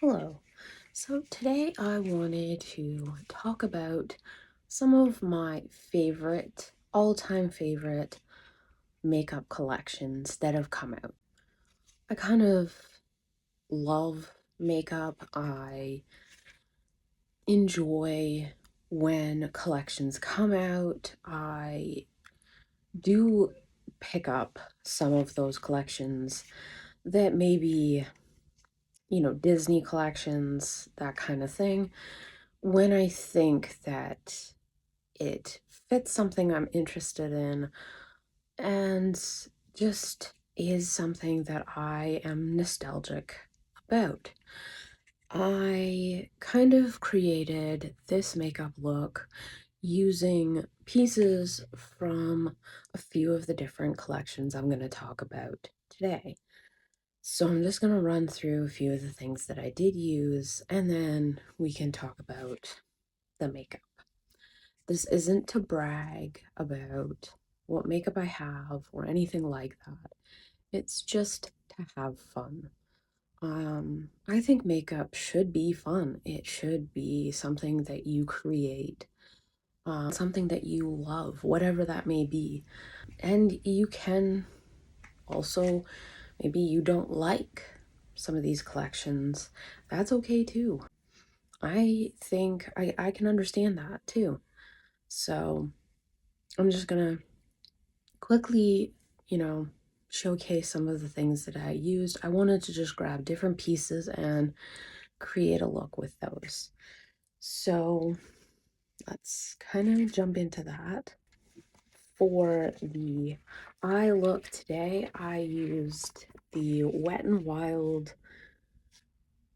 Hello. So today I wanted to talk about some of my favorite, all-time favorite makeup collections that have come out. I kind of love makeup. I enjoy when collections come out. I do pick up some of those collections that maybe, Disney collections, that kind of thing, when I think that it fits something I'm interested in and just is something that I am nostalgic about. I kind of created this makeup look using pieces from a few of the different collections I'm going to talk about today. So I'm just going to run through a few of the things that I did use, and then we can talk about the makeup. This isn't to brag about what makeup I have or anything like that. It's just to have fun. I think makeup should be fun. It should be something that you create, something that you love, whatever that may be. And you can also, maybe you don't like some of these collections. That's okay too. I think I can understand that too. So I'm just gonna quickly, showcase some of the things that I used. I wanted to just grab different pieces and create a look with those. So let's kind of jump into that. For the eye look today, I used the Wet n Wild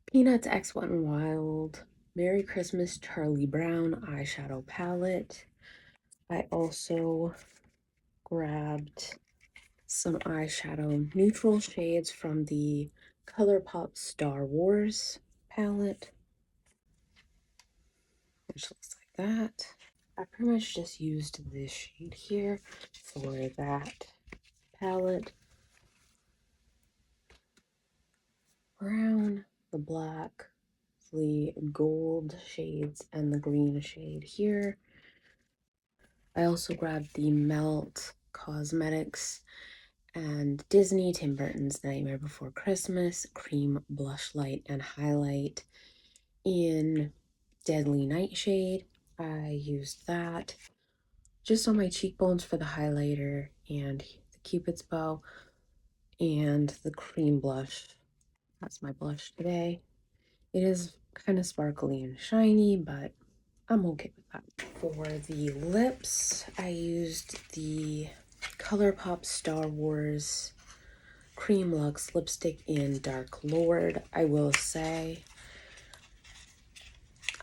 Peanuts X Wet n Wild Merry Christmas Charlie Brown eyeshadow palette. I also grabbed some eyeshadow neutral shades from the ColourPop Star Wars palette, which looks like that. I pretty much just used this shade here for that palette. Brown, the black, the gold shades, and the green shade here. I also grabbed the Melt Cosmetics and Disney Tim Burton's Nightmare Before Christmas cream blush light and highlight in Deadly Nightshade. I used that just on my cheekbones for the highlighter and the Cupid's bow, and the cream blush. That's my blush today. It is kind of sparkly and shiny, but I'm okay with that. For the lips, I used the ColourPop Star Wars Cream Luxe lipstick in Dark Lord. I will say,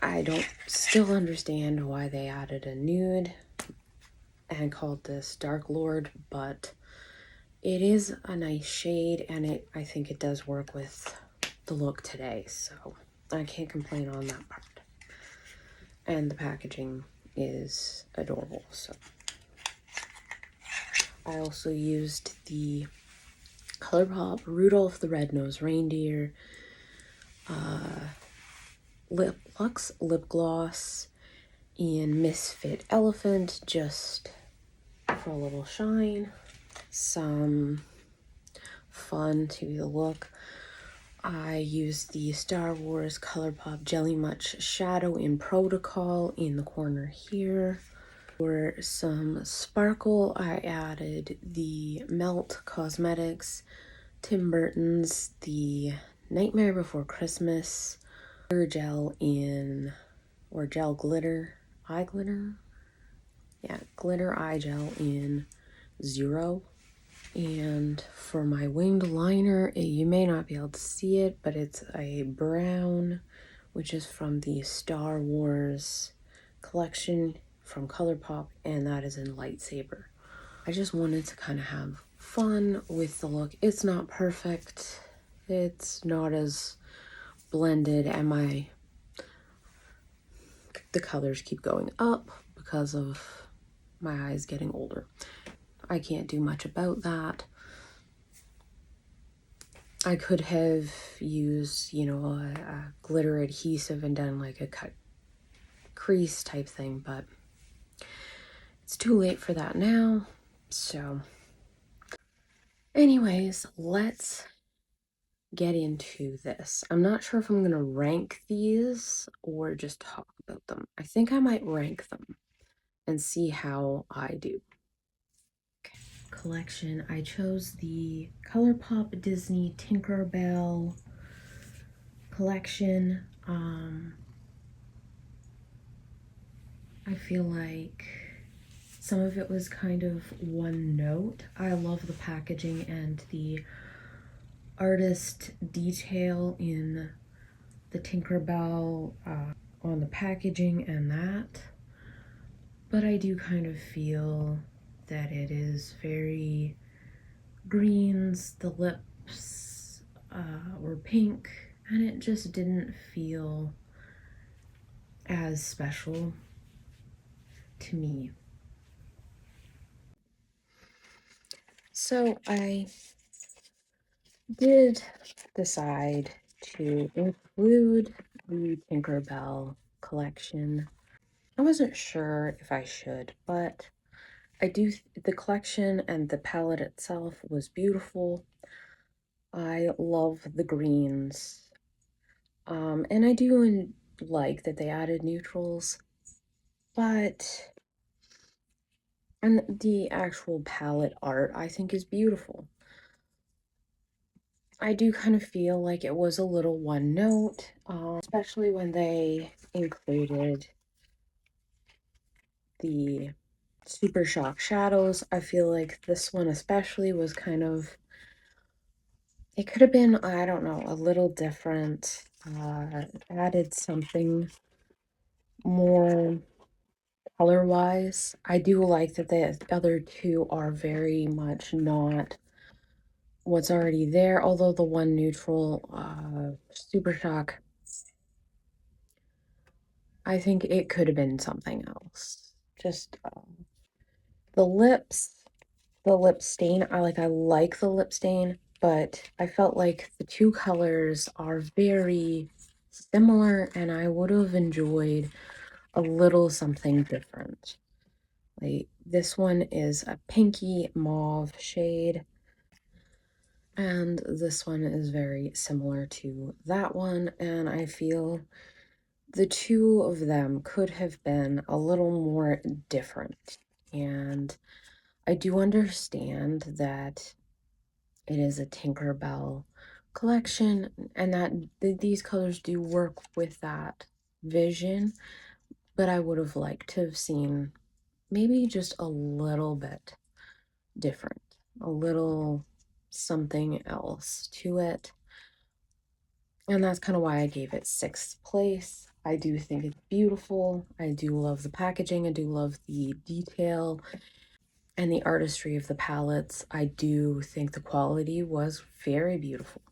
I don't still understand why they added a nude and called this Dark Lord, but it is a nice shade, and I think it does work with the look today, so I can't complain on that part. And the packaging is adorable. So I also used the ColourPop Rudolph the Red-Nosed Reindeer Luxe Lip Gloss in Misfit Elephant, just for a little shine. Some fun to the look. I used the Star Wars ColourPop Jelly Much Shadow in Protocol in the corner here. For some sparkle, I added the Melt Cosmetics Tim Burton's The Nightmare Before Christmas gel in, or gel glitter, eye glitter? Yeah, glitter eye gel in Zero. And for my winged liner, you may not be able to see it, but it's a brown, which is from the Star Wars collection from ColourPop, and that is in Lightsaber. I just wanted to kind of have fun with the look. It's not perfect. It's not as blended, and the colors keep going up because of my eyes getting older. I can't do much about that. I could have used, you know, a glitter adhesive and done like a cut crease type thing, but it's too late for that now. So anyways, let's get into this. I'm not sure if I'm going to rank these or just talk about them. I think I might rank them and see how I do. Okay. Collection. I chose the ColourPop Disney Tinkerbell collection. I feel like some of it was kind of one note. I love the packaging and the artist detail in the Tinkerbell on the packaging and that. But I do kind of feel that it is very greens, the lips were pink, and it just didn't feel as special to me. So I did decide to include the Tinkerbell collection. I wasn't sure if I should, but I do. The collection and the palette itself was beautiful. I love the greens. And I do like that they added neutrals, but and the actual palette art I think is beautiful. I do kind of feel like it was a little one note, especially when they included the Super Shock shadows. I feel like this one especially was kind of, it could have been, I don't know, a little different, added something more color-wise. I do like that the other two are very much not what's already there, although the one neutral, Super Shock, I think it could have been something else. Just the lips, the lip stain, I like the lip stain, but I felt like the two colors are very similar and I would have enjoyed a little something different. Like this one is a pinky mauve shade, and this one is very similar to that one, and I feel the two of them could have been a little more different. And I do understand that it is a Tinkerbell collection and that these colors do work with that vision, but I would have liked to have seen maybe just a little bit different, a little something else to it. And that's kind of why I gave it 6th place. I do think it's beautiful. I do love the packaging. I do love the detail and the artistry of the palettes. I do think the quality was very beautiful.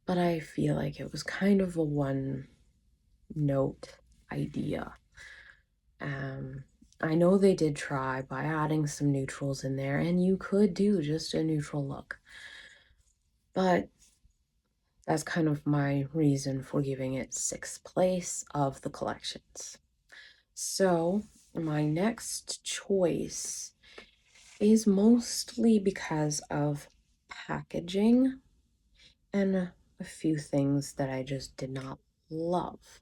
But I feel like it was kind of a one note idea. I know they did try by adding some neutrals in there, and you could do just a neutral look. But that's kind of my reason for giving it 6th place of the collections. So my next choice is mostly because of packaging and a few things that I just did not love.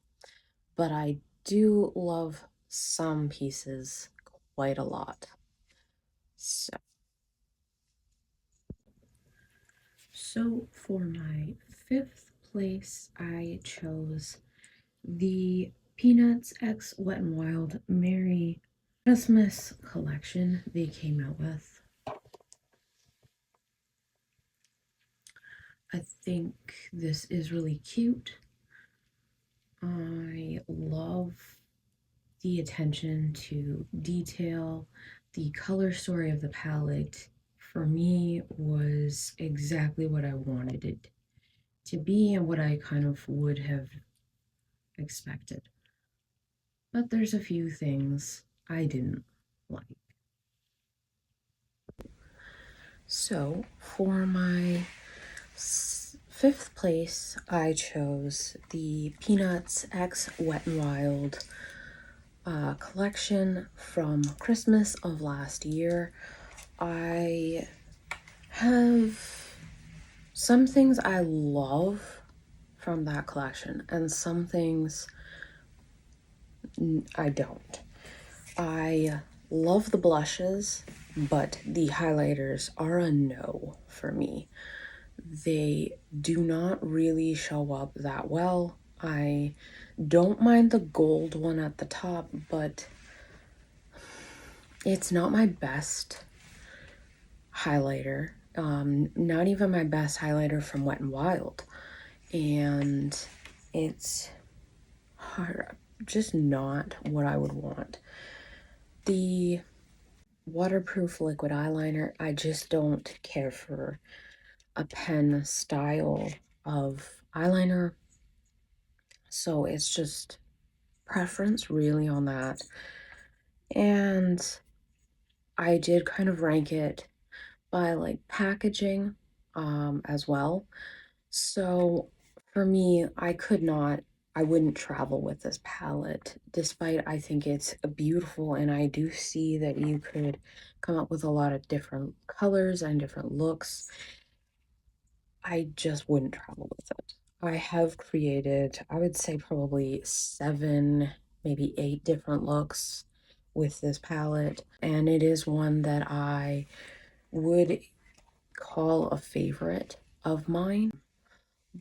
But I do love some pieces quite a lot. So for my 5th place, I chose the Peanuts X Wet n Wild Merry Christmas collection they came out with. I think this is really cute. I love the attention to detail. The color story of the palette for me was exactly what I wanted it to be and what I kind of would have expected. But there's a few things I didn't like. So for my fifth place, I chose the Peanuts X Wet n Wild collection from Christmas of last year. I have some things I love from that collection and some things I don't. I love the blushes, but the highlighters are a no for me. They do not really show up that well. I don't mind the gold one at the top, but it's not my best highlighter. Not even my best highlighter from Wet n Wild. And it's hard, just not what I would want. The waterproof liquid eyeliner, I just don't care for a pen style of eyeliner. So it's just preference really on that. And I did kind of rank it by like packaging as well. So for me, I wouldn't travel with this palette, despite I think it's beautiful and I do see that you could come up with a lot of different colors and different looks. I just wouldn't travel with it. I have created, I would say probably 7, maybe 8 different looks with this palette, and it is one that I would call a favorite of mine,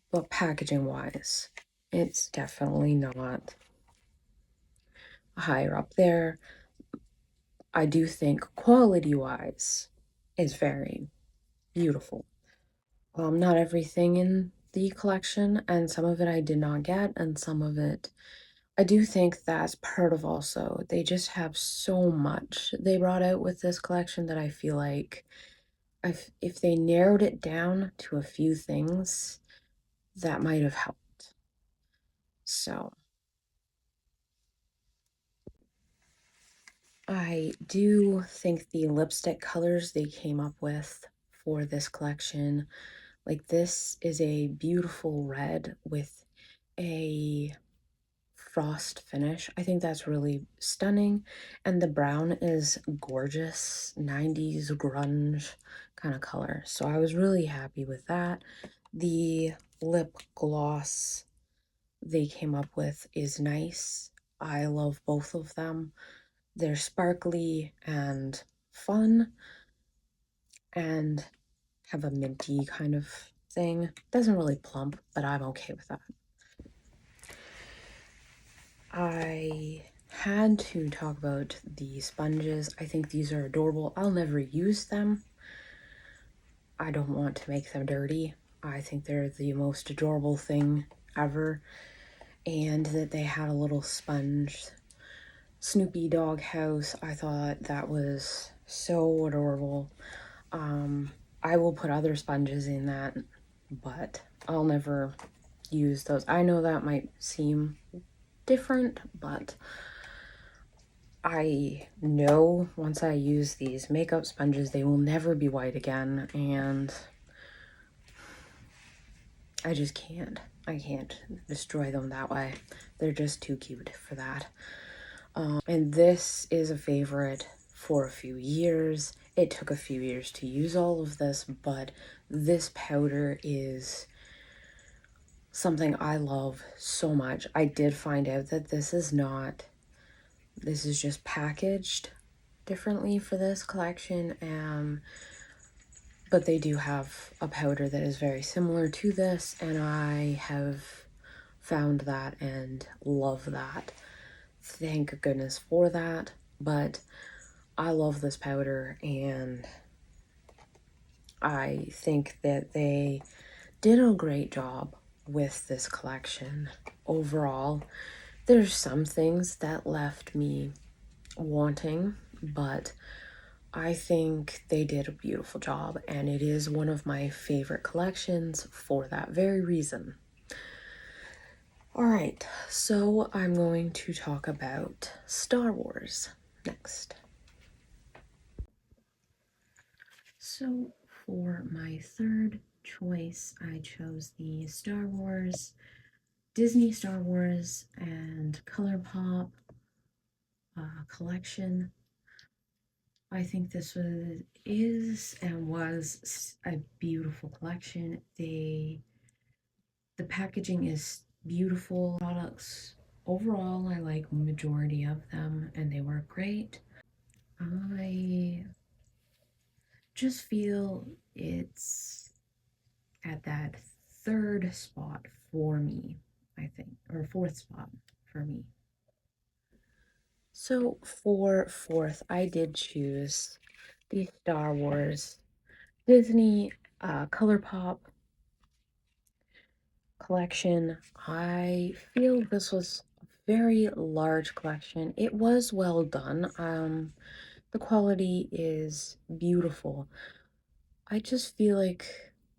but packaging wise, it's definitely not higher up there. I do think quality wise is very beautiful. Not everything in the collection, and some of it I did not get, and some of it I do think that's part of also. They just have so much they brought out with this collection that I feel like if they narrowed it down to a few things, that might have helped. So I do think the lipstick colors they came up with for this collection, like this is a beautiful red with a frost finish. I think that's really stunning. And the brown is gorgeous, 90s grunge kind of color. So I was really happy with that. The lip gloss they came up with is nice. I love both of them. They're sparkly and fun and have a minty kind of thing. Doesn't really plump, but I'm okay with that. I had to talk about the sponges. I think these are adorable. I'll never use them. I don't want to make them dirty. I think they're the most adorable thing ever. And that they had a little sponge Snoopy dog house. I thought that was so adorable. I will put other sponges in that, but I'll never use those. I know that might seem different, but I know once I use these makeup sponges, they will never be white again, and I just can't. I can't destroy them that way. They're just too cute for that. And this is a favorite for a few years. It took a few years to use all of this, but this powder is something I love so much. I did find out that this is just packaged differently for this collection, but they do have a powder that is very similar to this, and I have found that and love that. Thank goodness for that. But I love this powder, and I think that they did a great job with this collection overall. There's some things that left me wanting, but I think they did a beautiful job, and it is one of my favorite collections for that very reason. Alright, so I'm going to talk about Star Wars next. So for my third choice, I chose the Star Wars, Disney Star Wars, and ColourPop collection. I think this is and was a beautiful collection. The packaging is beautiful. Products overall, I like majority of them, and they were great. I just feel it's at that third spot for me, I think, or fourth spot for me. So for fourth, I did choose the Star Wars Disney ColourPop collection. I feel this was a very large collection. It was well done. The quality is beautiful. I just feel like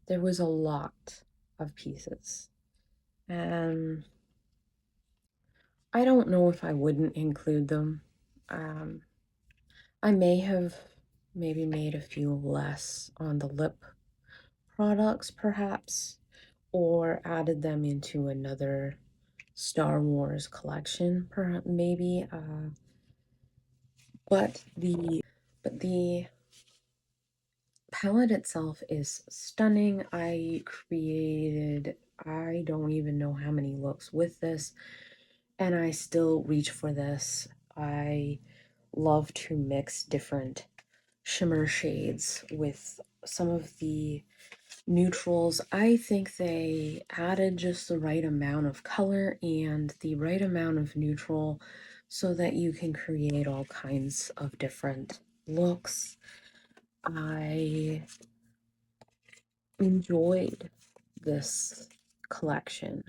there was a lot of pieces. And I don't know if I wouldn't include them. Um, I may have maybe made a few less on the lip products, perhaps, or added them into another Star Wars collection, perhaps maybe. But the palette itself is stunning. I created, I don't even know how many looks with this, and I still reach for this. I love to mix different shimmer shades with some of the neutrals. I think they added just the right amount of color and the right amount of neutral so that you can create all kinds of different looks. I enjoyed this collection.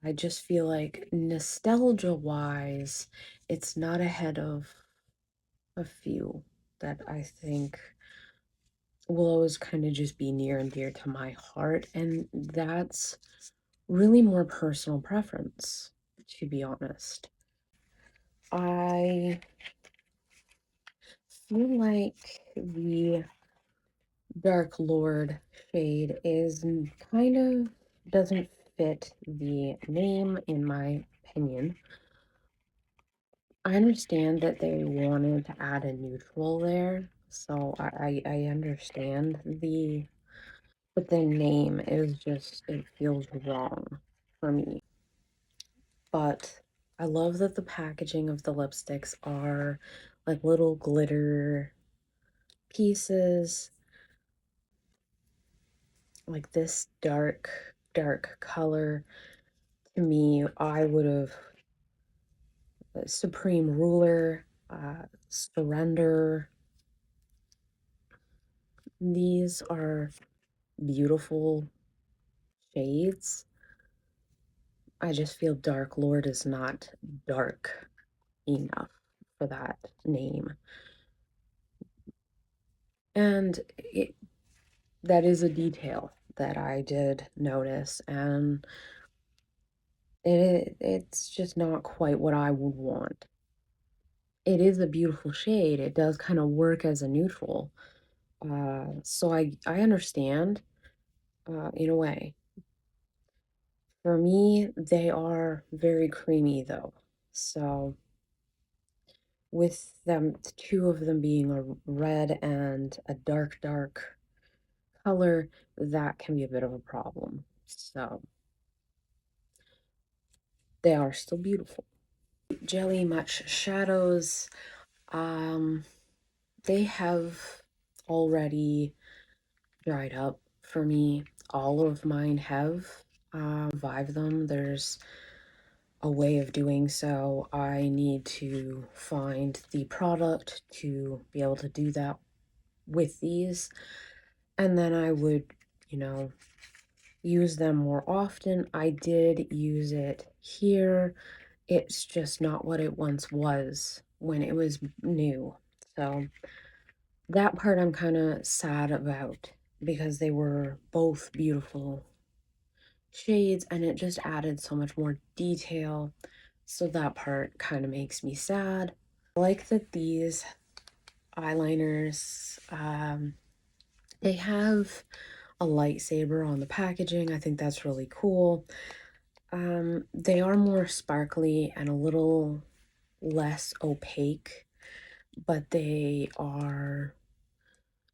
I just feel like nostalgia wise, it's not ahead of a few that I think will always kind of just be near and dear to my heart. And that's really more personal preference, to be honest. I feel like the Dark Lord shade is kind of doesn't fit the name, in my opinion. I understand that they wanted to add a neutral there, so I understand but the name is just, it feels wrong for me. But I love that the packaging of the lipsticks are like little glitter pieces, like this dark color. To me, I would have Supreme Ruler, Surrender. These are beautiful shades. I just feel Dark Lord is not dark enough for that name. And that is a detail that I did notice, and it's just not quite what I would want. It is a beautiful shade. It does kind of work as a neutral. So I understand in a way. For me, they are very creamy though. So with them, two of them being a red and a dark color, that can be a bit of a problem. So they are still beautiful. Jelly Much Shadows, um, they have already dried up for me. All of mine have. Revive them. There's a way of doing so. I need to find the product to be able to do that with these, and then I would, you know, use them more often. I did use it here. It's just not what it once was when it was new. So that part I'm kind of sad about because they were both beautiful shades and it just added so much more detail. So that part kind of makes me sad. I like that these eyeliners, they have a lightsaber on the packaging. I think that's really cool. They are more sparkly and a little less opaque, but they're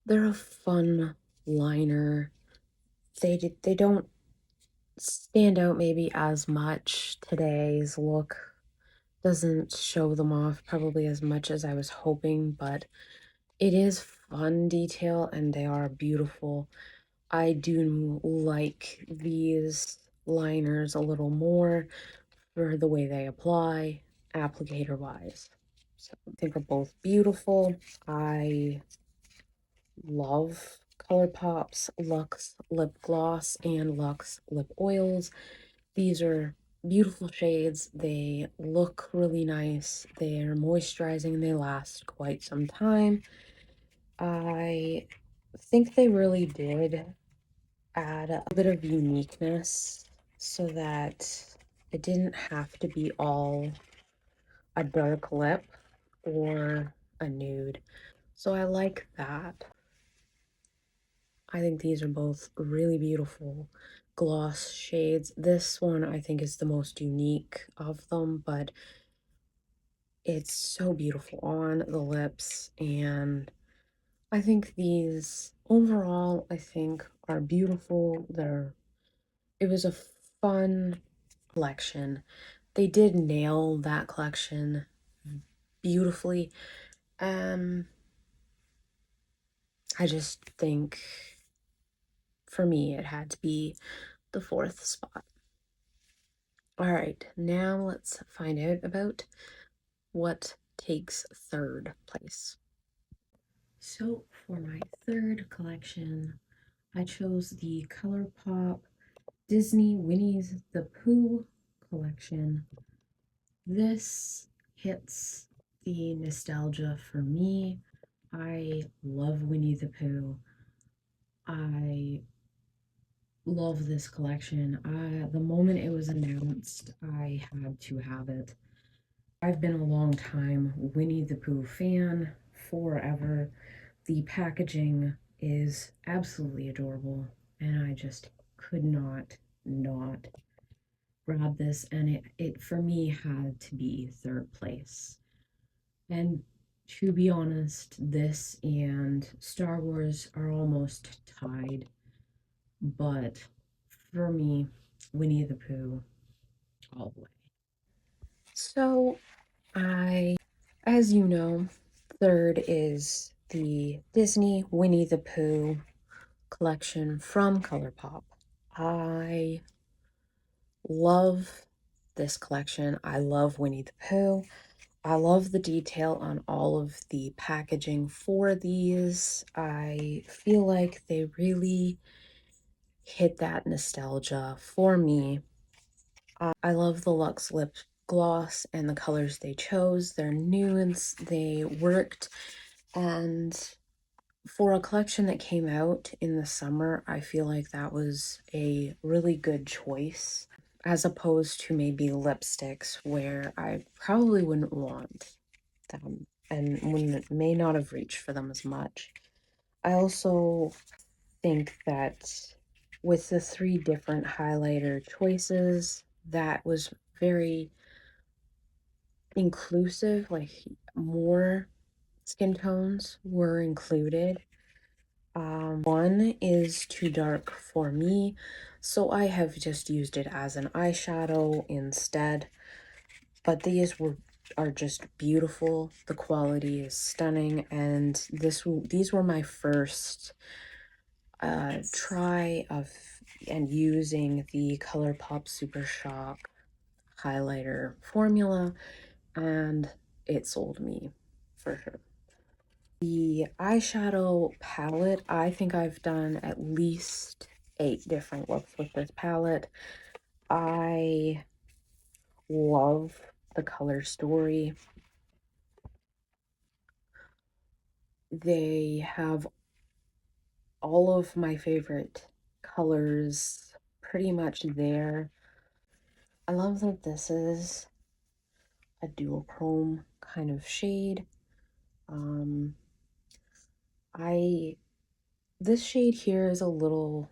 a fun liner. They don't stand out maybe as much. Today's look doesn't show them off probably as much as I was hoping, but it is fun detail and they are beautiful. I do like these liners a little more for the way they apply, applicator wise. So I think they're both beautiful. I love ColourPop's Luxe Lip Gloss and Luxe Lip Oils. These are beautiful shades. They look really nice. They're moisturizing. They last quite some time. I think they really did add a bit of uniqueness so that it didn't have to be all a dark lip or a nude. So I like that. I think these are both really beautiful gloss shades. This one I think is the most unique of them, but it's so beautiful on the lips, and I think these overall I think are beautiful. It was a fun collection. They did nail that collection beautifully. I just think for me it had to be the fourth spot. All right, now let's find out about what takes third place. So for my third collection, I chose the ColourPop Disney Winnie's the Pooh collection. This hits the nostalgia for me. I love Winnie the Pooh. I love this collection. The moment it was announced, I had to have it. I've been a long time Winnie the Pooh fan, forever. The packaging is absolutely adorable, and I just could not grab this, and it for me had to be third place. And to be honest, this and Star Wars are almost tied, but for me, Winnie the Pooh all the way. So as you know, third is the Disney Winnie the Pooh collection from ColourPop. I love this collection. I love Winnie the Pooh. I love the detail on all of the packaging for these. I feel like they really hit that nostalgia for me. I love the Luxe Lip Gloss and the colors they chose. They're nudes, they worked, and for a collection that came out in the summer, I feel like that was a really good choice, as opposed to maybe lipsticks where I probably wouldn't want them and may not have reached for them as much. I also think that with the three different highlighter choices, that was very inclusive, like more skin tones were included. One is too dark for me, so I have just used it as an eyeshadow instead. But are just beautiful. The quality is stunning, and these were my first try of and using the ColourPop Super Shock highlighter formula, and it sold me for sure. The eyeshadow palette, I think I've done at least 8 different looks with this palette. I love the color story. They have all of my favorite colors pretty much there. I love that this is a duochrome kind of shade. I This shade here is a little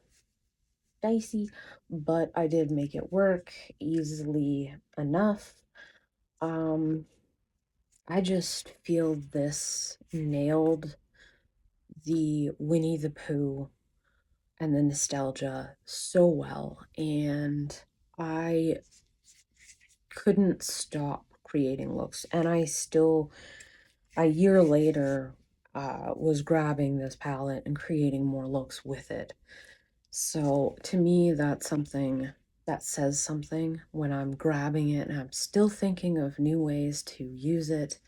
dicey, but I did make it work easily enough. I just feel this nailed the Winnie the Pooh and the nostalgia so well, and I couldn't stop creating looks. And I still, a year later, was grabbing this palette and creating more looks with it. So to me, that's something that says something when I'm grabbing it and I'm still thinking of new ways to use it.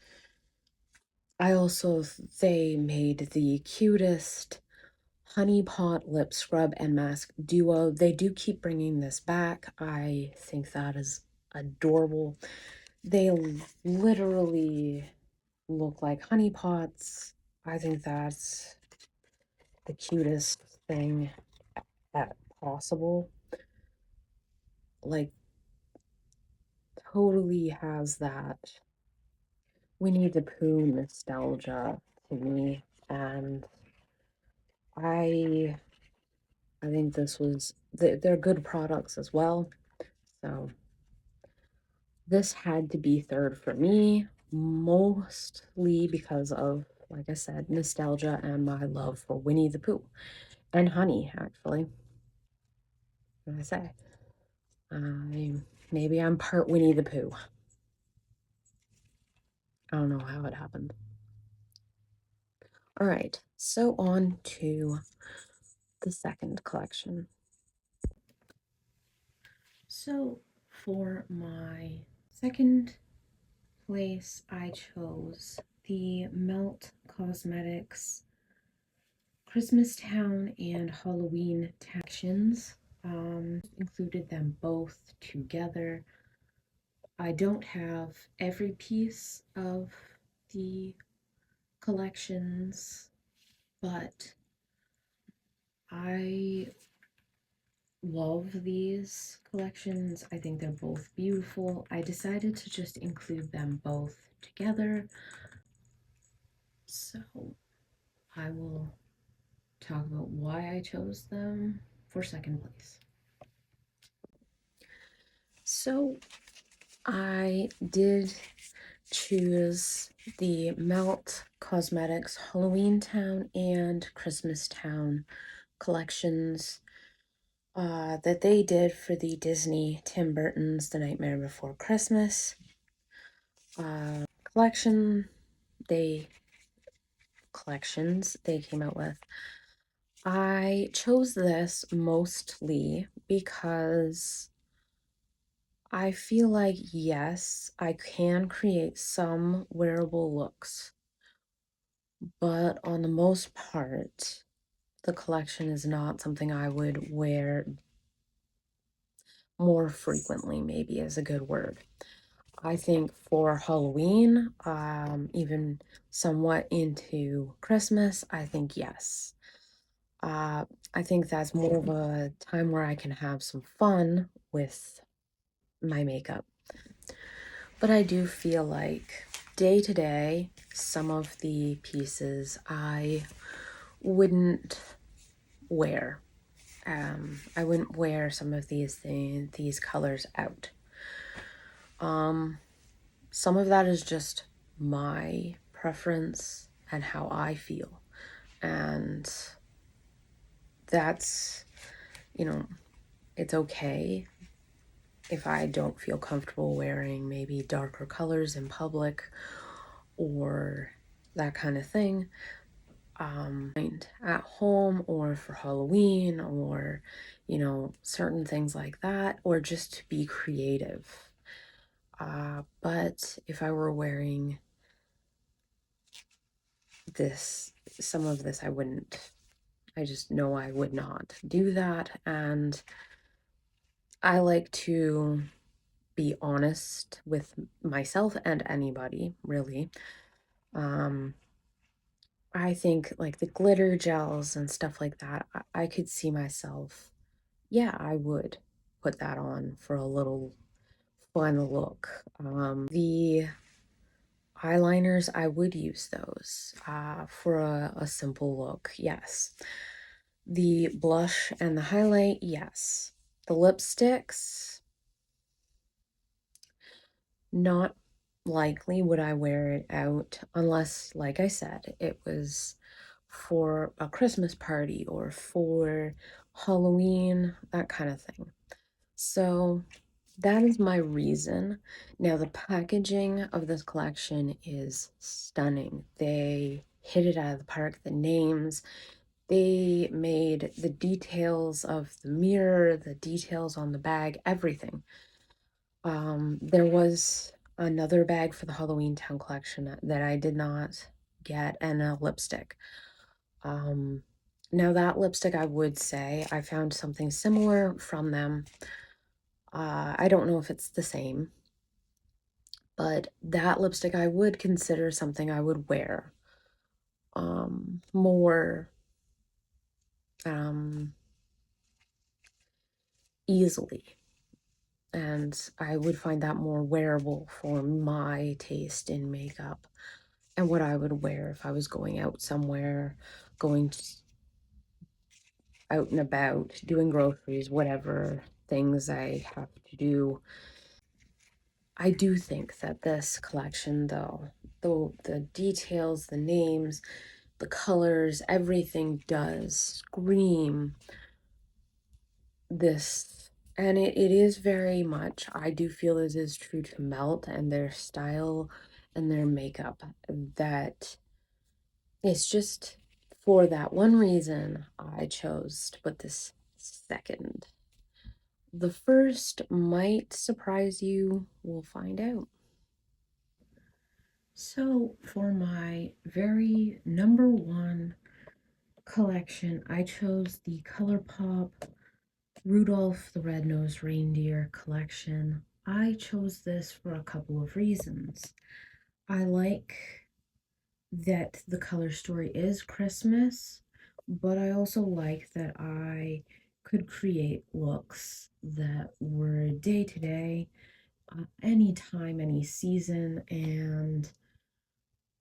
I also, they made the cutest honey pot lip scrub and mask duo. They do keep bringing this back. I think that is adorable. They literally look like honey pots. I think that's the cutest thing at possible. Like, totally has that Winnie the Pooh nostalgia to me, and I I think this was they're good products as well. So this had to be third for me, mostly because of, like I said, nostalgia and my love for Winnie the Pooh and honey, actually. What did I say? Maybe I'm part Winnie the Pooh. I don't know how it happened. All right, so on to the second collection. So for my second place, I chose the Melt Cosmetics Christmas Town and Halloween collections. Included them both together. I don't have every piece of the collections, but I love these collections. I think they're both beautiful. I decided to just include them both together. So I will talk about why I chose them for second place. So I did choose the Melt Cosmetics Halloween Town and Christmas Town collections that they did for the Disney Tim Burton's The Nightmare Before Christmas collections they came out with. I chose this mostly because I feel like, yes, I can create some wearable looks, but on the most part, the collection is not something I would wear more frequently, maybe is a good word. I think for Halloween, even somewhat into Christmas, I think yes. I think that's more of a time where I can have some fun with my makeup. But I do feel like day to day, some of the pieces I wouldn't wear. I wouldn't wear some of these colors out. Some of that is just my preference and how I feel. And that's, it's okay if I don't feel comfortable wearing maybe darker colors in public or that kind of thing. At home or for Halloween or, certain things like that, or just to be creative. But if I were wearing some of this, I wouldn't. I just know I would not do that. And I like to be honest with myself and anybody, really. I think like the glitter gels and stuff like that, I could see myself, yeah, I would put that on for a little fun look. The eyeliners, I would use those for a simple look, yes. The blush and the highlight, yes. The lipsticks, not likely would I wear it out unless, like I said, it was for a Christmas party or for Halloween, that kind of thing. So that is my reason. Now, the packaging of this collection is stunning. They hit it out of the park. The names, they made the details of the mirror, the details on the bag, everything. There was another bag for the Halloween Town collection that I did not get, and a lipstick. Now that lipstick, I would say I found something similar from them. I don't know if it's the same, but that lipstick I would consider something I would wear more easily. And I would find that more wearable for my taste in makeup and what I would wear if I was going out somewhere, going out and about, doing groceries, whatever things I have to do. I do think that this collection, though, the details, the names, the colors, everything does scream this. And it is very much, I do feel it is true to Melt and their style and their makeup. That it's just for that one reason I chose to put this second. The first might surprise you. We'll find out. So, for my very number one collection, I chose the ColourPop Rudolph the Red-Nosed Reindeer collection. I chose this for a couple of reasons. I like that the color story is Christmas, but I also like that I could create looks that were day to day, any time, any season, and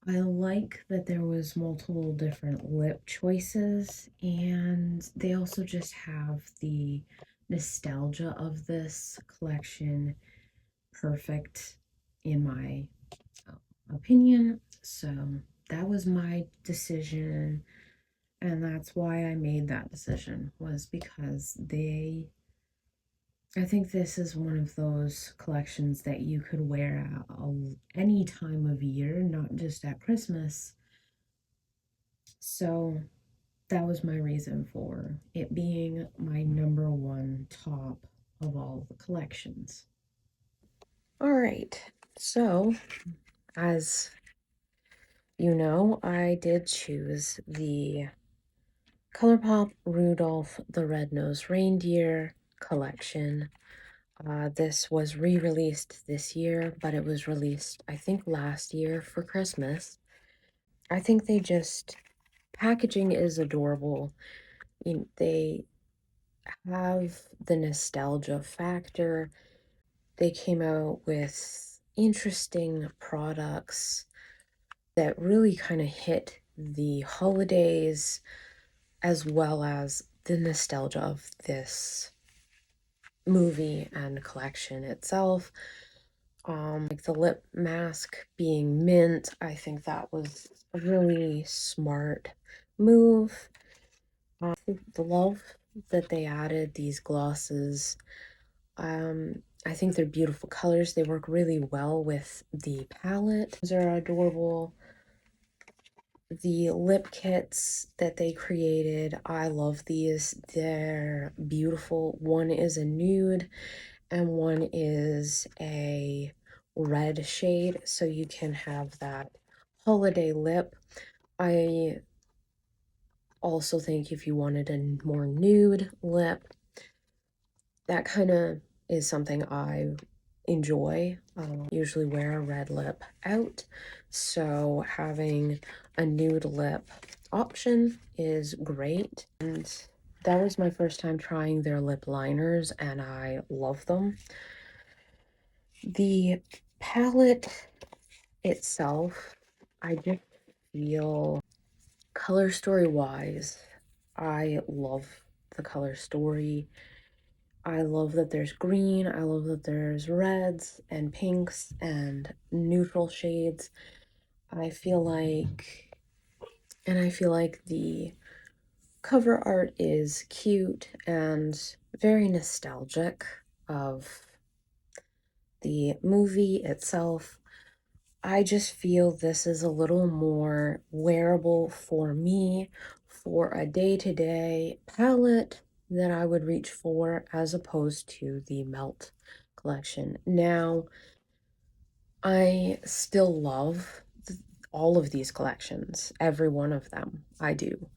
I like that there was multiple different lip choices, and they also just have the nostalgia of this collection perfect in my opinion. So that was my decision, and that's why I made that decision, was because I think this is one of those collections that you could wear at any time of year, not just at Christmas. So that was my reason for it being my number one top of all the collections. All right, so as you know, I did choose the ColourPop Rudolph the Red-Nosed Reindeer collection. This was re-released this year, but it was released, I think, last year for Christmas. I think they just, packaging is adorable. They have the nostalgia factor. They came out with interesting products that really kind of hit the holidays as well as the nostalgia of this movie and collection itself. Like the lip mask being mint, I think that was a really smart move. The love that they added these glosses, I think they're beautiful colors. They work really well with the palette. These are adorable. The lip kits that they created, I love these. They're beautiful. One is a nude and one is a red shade, so you can have that holiday lip. I also think if you wanted a more nude lip, that kind of is something I enjoy. Usually wear a red lip out, so having a nude lip option is great. And that was my first time trying their lip liners, and I love them. The palette itself, I just feel color story wise, I love the color story. I love that there's green. I love that there's reds and pinks and neutral shades. I feel like, and I feel like the cover art is cute and very nostalgic of the movie itself. I just feel this is a little more wearable for me for a day-to-day palette that I would reach for as opposed to the Melt collection. Now, I still love all of these collections, every one of them, I do.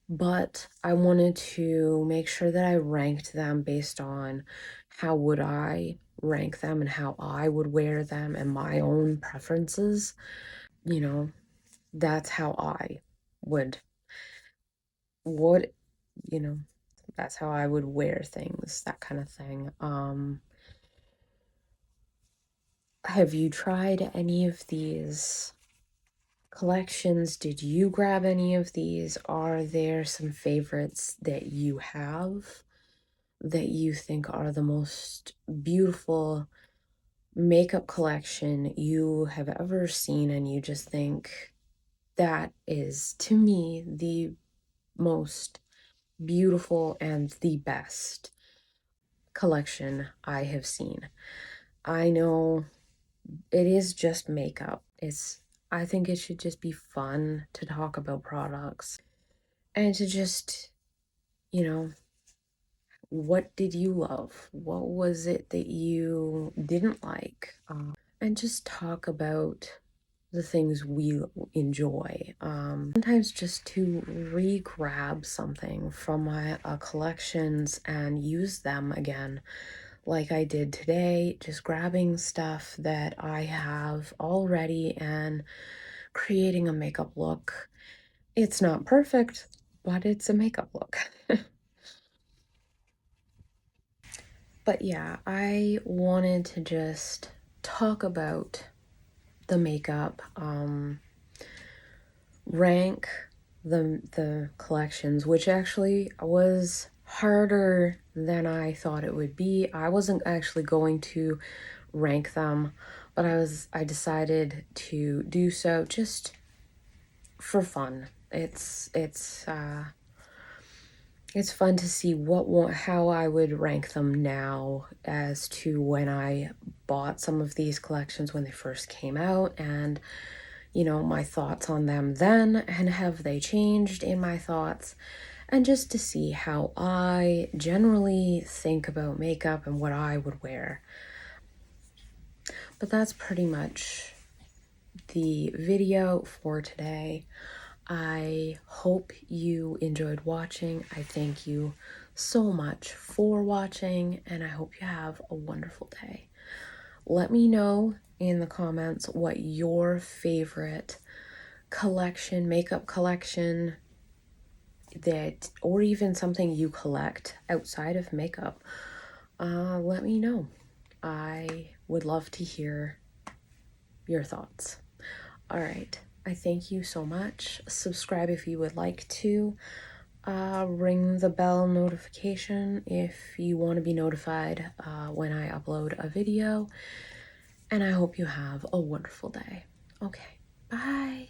But I wanted to make sure that I ranked them based on how would I rank them and how I would wear them and my own preferences. You know, that's how I would, what, you know, that's how I would wear things, that kind of thing. Have you tried any of these collections? Did you grab any of these? Are there some favorites that you have that you think are the most beautiful makeup collection you have ever seen, and you just think that is, to me, the most beautiful and the best collection I have seen? I know it is just makeup. I think it should just be fun to talk about products and to just, you know, what did you love? What was it that you didn't like? And just talk about the things we enjoy. Sometimes just to re-grab something from my collections and use them again, like I did today, just grabbing stuff that I have already and creating a makeup look. It's not perfect, but it's a makeup look. But yeah, I wanted to just talk about the makeup, rank the collections, which actually was harder than I thought it would be. I wasn't actually going to rank them, but I decided to do so just for fun. It's fun to see how I would rank them now as to when I bought some of these collections when they first came out, and you know, my thoughts on them then, and have they changed in my thoughts, and just to see how I generally think about makeup and what I would wear. But that's pretty much the video for today. I hope you enjoyed watching. I thank you so much for watching, and I hope you have a wonderful day. Let me know in the comments what your favorite collection, makeup collection, that, or even something you collect outside of makeup. Let me know. I would love to hear your thoughts. All right. I thank you so much. Subscribe if you would like to. Ring the bell notification if you want to be notified when I upload a video. And I hope you have a wonderful day. Okay. Bye.